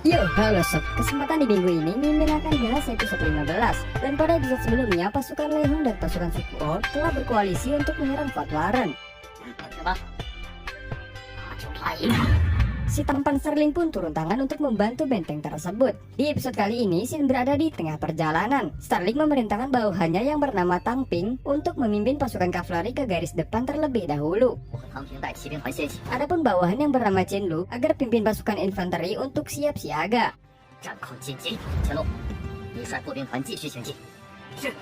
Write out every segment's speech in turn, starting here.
Yo, halo sob. Kesempatan di minggu ini Mimin akan bahas episode 15. Dan pada episode sebelumnya, pasukan Lehung dan pasukan suku Orc telah berkoalisi untuk menyerang Fatwaran. Si tampan Sterling pun turun tangan untuk membantu benteng tersebut. Di episode kali ini, Shin berada di tengah perjalanan. Sterling memerintahkan bawahannya yang bernama Tang Ping untuk memimpin pasukan kavaleri ke garis depan terlebih dahulu. Adapun bawahan yang bernama Chen Lu agar pimpin pasukan infanteri untuk siap siaga. 战况紧急，前路，你率步兵团继续前进。是。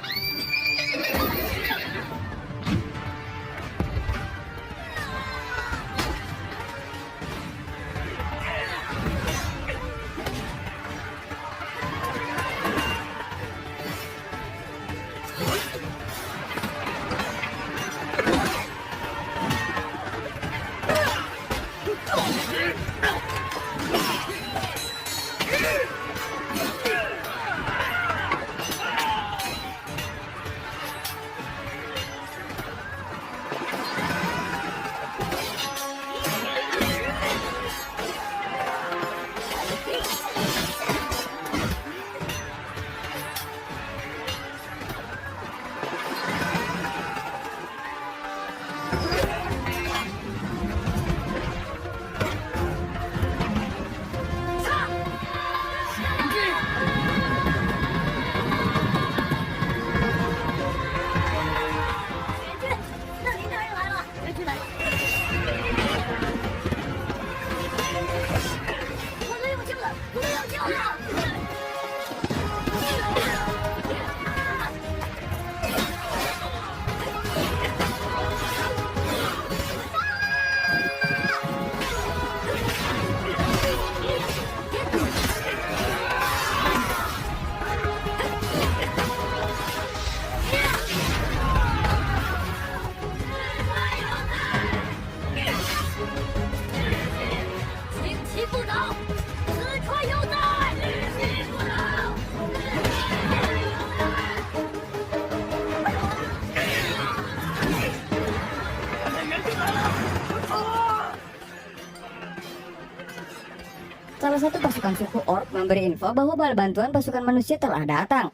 Salah satu pasukan suku Orc memberi info bahwa bala bantuan pasukan manusia telah datang.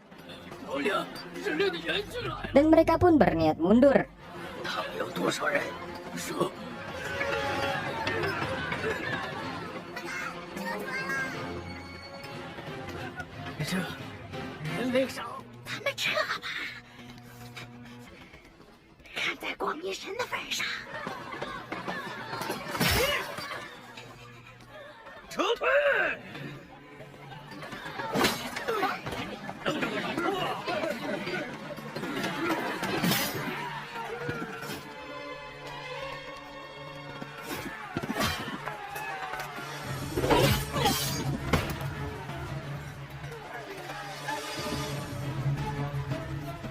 Dan mereka pun berniat mundur.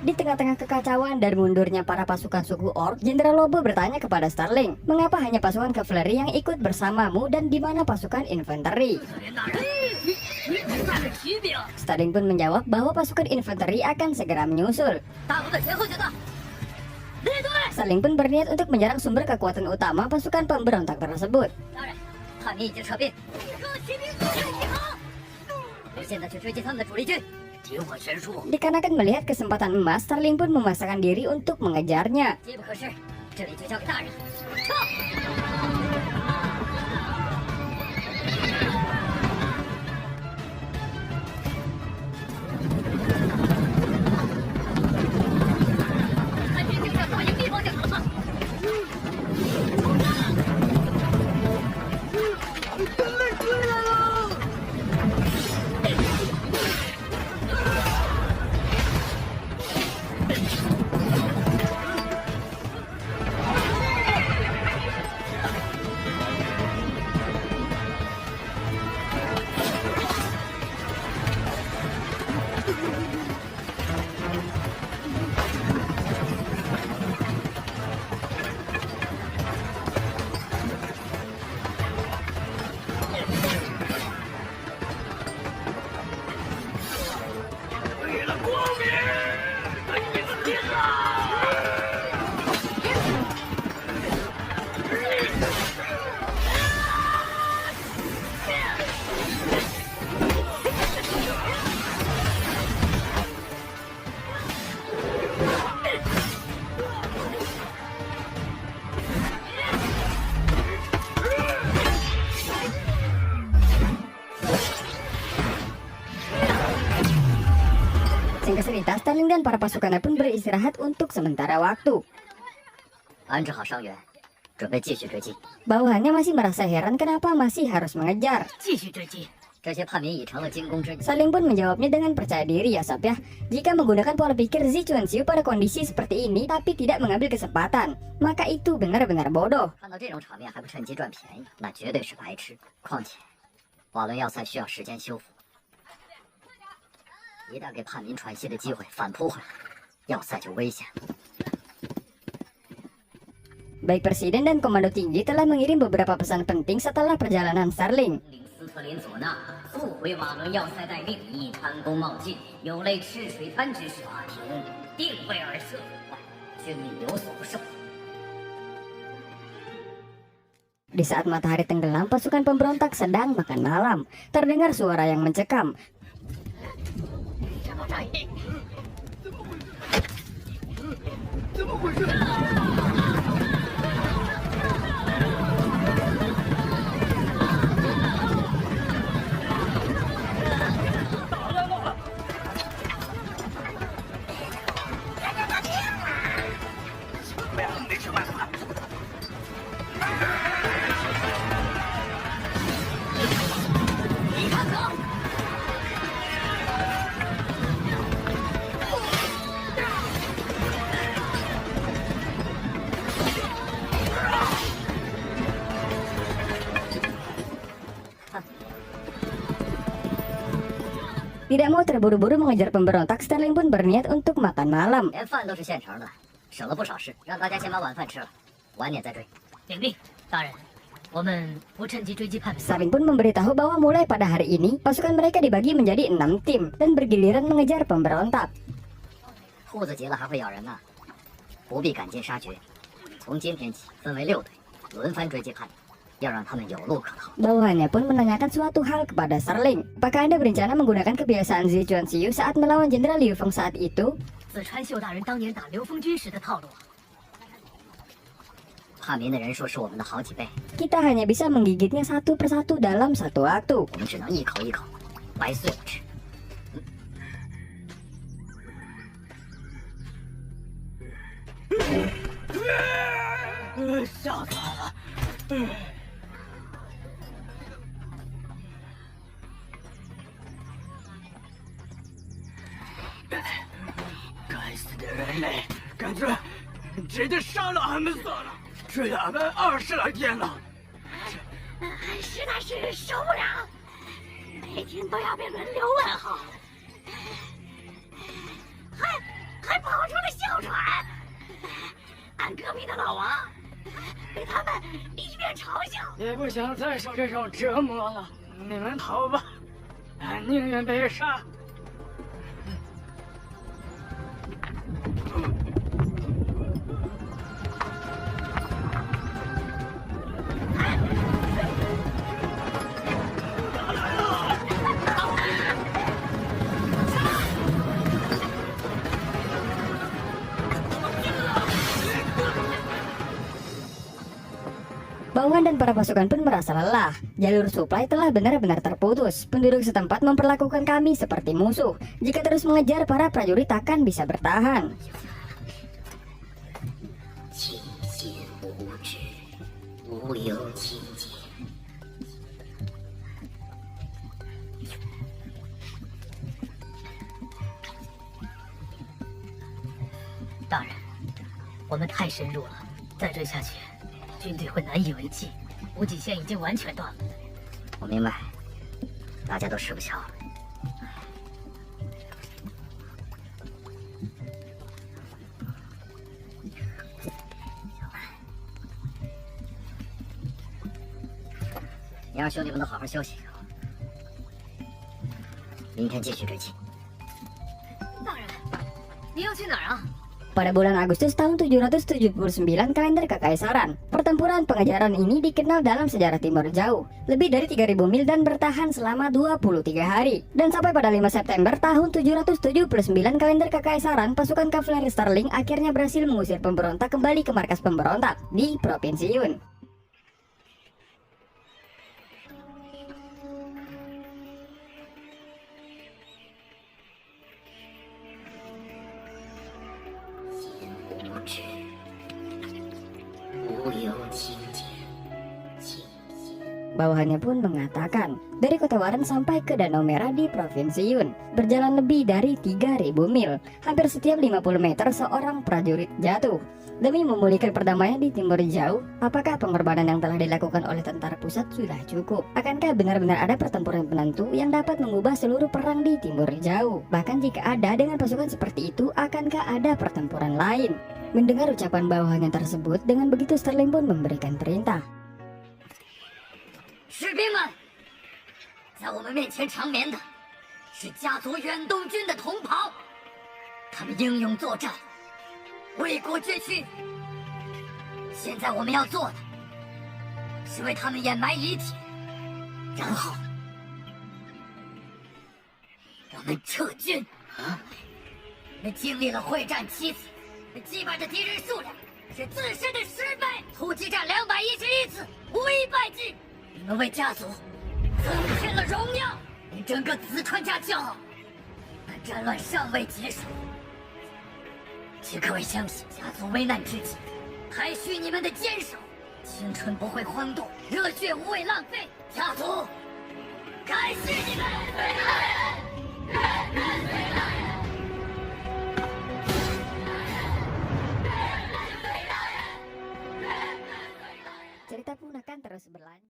Di tengah-tengah kekacauan dan mundurnya para pasukan suku Orc, Jenderal Lobo bertanya kepada Sterling, mengapa hanya pasukan kavaleri yang ikut bersamamu dan di mana pasukan infanteri? Sterling pun menjawab bahwa pasukan infanteri akan segera menyusul. Sterling pun berniat untuk menyerang sumber kekuatan utama pasukan pemberontak tersebut. Dikarenakan melihat kesempatan emas, Sterling pun memasakkan diri untuk mengejarnya. pemerintah, Sterling dan para pasukannya pun beristirahat untuk sementara waktu. 安置好伤员，准备继续追击。 Bawahannya masih merasa heran kenapa masih harus mengejar. 继续追击。这些叛民已成了惊弓之鸟。 Sterling pun menjawabnya dengan percaya diri ya Sob ya. Jika menggunakan pola pikir Zi Chuanxiu pada kondisi seperti ini tapi tidak mengambil kesempatan, maka itu benar-benar bodoh. 看到这种场面还不趁机赚便宜，那绝对是白痴。况且，瓦伦要塞需要时间修复，一旦给叛民喘息的机会反扑回来，要塞就危险。 Baik Presiden dan Komando Tinggi telah mengirim beberapa pesan penting setelah perjalanan Sterling. 领斯特林佐纳速回瓦伦要塞待命，以贪功冒进，有累赤水滩之事，法庭定位而策，军民有所不受。 Di saat matahari tenggelam, pasukan pemberontak sedang makan malam. Terdengar suara yang mencekam. Tidak mau terburu-buru mengejar pemberontak, Sterling pun berniat untuk makan malam. 连饭都是现成的，省了不少事。让大家先把晚饭吃了，晚点再追。领命，大人。我们不趁机追击叛民。 Sterling pun memberitahu bahwa mulai pada hari ini, pasukan mereka dibagi menjadi 6 tim dan bergiliran mengejar pemberontak. 兔子急了还会咬人呢，不必赶尽杀绝。从今天起，分为6队，轮番追击叛民，要让他们有路可逃。 Bawahannya pun menanyakan suatu hal kepada Sterling. Apakah Anda berencana menggunakan kebiasaan Zi Chuanxiu saat melawan Jenderal Liu Feng saat itu? 子川秀大人当年打刘封军时的套路。 叛民的人数是我们的好几倍， Kita hanya bisa menggigitnya satu persatu dalam satu waktu. 我们只能一口一口掰碎了吃。吓死我了！该死的人类，感觉直接杀了俺们算了，追了俺们20来天了。实在是受不了，每天都要被轮流问候，还跑出了哮喘。俺隔壁的老王被他们一边嘲笑。也不想再受这种折磨了，你们逃吧，俺宁愿被杀。 Bawahan dan para pasukan pun merasa lelah. Jalur suplai telah benar-benar terputus. Penduduk setempat memperlakukan kami seperti musuh. Jika terus mengejar, para prajurit takkan bisa bertahan. 清心无止，无有清洁。大人，我们太深入了，再追下去，军队会难以为继，补给线已经完全断了。我明白，大家都吃不消。你让兄弟们都好好休息，明天继续追击。大人，您要去哪儿啊？ Pada bulan Agustus tahun 779 kalender Kekaisaran, pertempuran pengejaran ini dikenal dalam sejarah Timur Jauh. Lebih dari 3.000 mil dan bertahan selama 23 hari. Dan sampai pada 5 September tahun 779 kalender Kekaisaran, pasukan kavaleri Sterling akhirnya berhasil mengusir pemberontak kembali ke markas pemberontak di Provinsi Yun. Bawahannya pun mengatakan, dari kota Waren sampai ke Danau Merah di Provinsi Yun, berjalan lebih dari 3.000 mil. Hampir setiap 50 meter seorang prajurit jatuh. Demi memulihkan perdamaian di timur jauh, apakah pengorbanan yang telah dilakukan oleh tentara pusat sudah cukup? Akankah benar-benar ada pertempuran penentu yang dapat mengubah seluruh perang di timur jauh? Bahkan jika ada dengan pasukan seperti itu, akankah ada pertempuran lain? Mendengar ucapan bawahannya tersebut, dengan begitu Sterling pun memberikan perintah. 士兵们，在我们面前长眠的是家族远东军的同袍，他们英勇作战，为国捐躯。现在我们要做的是为他们掩埋遗体，然后我们撤军。我们经历了会战7次，击败的敌人数量是自身的10倍，突击战211次，无一败绩。你们为家族增添了荣耀，令整个紫川家骄傲。但战乱尚未结束，请各位相信，家族危难之际，还需你们的坚守。青春不会荒度，热血无谓浪费。家族，感谢你们！ Cerita pun akan terus berlanjut.